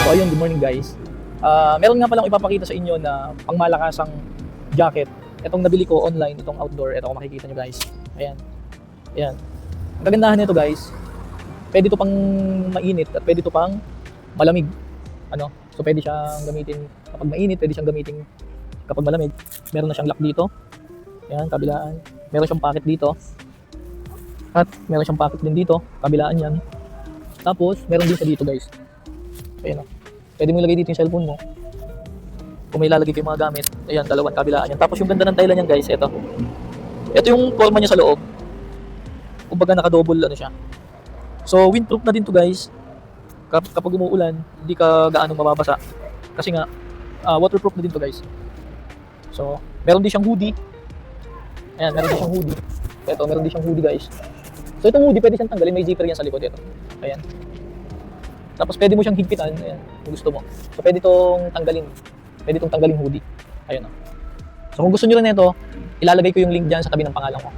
So ayun, good morning guys. Meron nga palang ipapakita sa inyo na pangmalakasang jacket. Itong nabili ko online, itong outdoor. Ito kung makikita nyo guys. Ayan. Ayan. Ang kagandahan nito guys, pwede ito pang mainit at pwede ito pang malamig. Ano? So pwede siyang gamitin kapag mainit, pwede siyang gamitin kapag malamig. Meron na siyang lock dito. Ayan, kabilaan. Meron siyang pocket dito. At meron siyang pocket din dito, kabilaan yan. Tapos, meron din siya dito guys. Ayan o. Pwede mo ilagay dito yung cellphone mo. Kung may lalagay kayong mga gamit. Ayan, dalawang kabilaan yan. Tapos yung ganda ng tela niyan guys, ito. Ito yung forma niya sa loob. Kumbaga naka-double ano siya. So, windproof na din to guys. Kapag umuulan, hindi ka gaano mababasa. Kasi nga, waterproof na din to guys. So, meron din siyang hoodie. Ayan, meron din siyang hoodie. Ito, meron din siyang hoodie guys. So, itong hoodie pwede siyang tanggalin. May zipper yan sa likod. Ito. Ayan. Tapos pwede mo siyang higpitan, ayan, kung gusto mo. So pwede itong tanggalin. Pwede itong tanggalin hoodie. Ayun o. So kung gusto niyo rin nito, ilalagay ko yung link diyan sa tabi ng pangalan ko.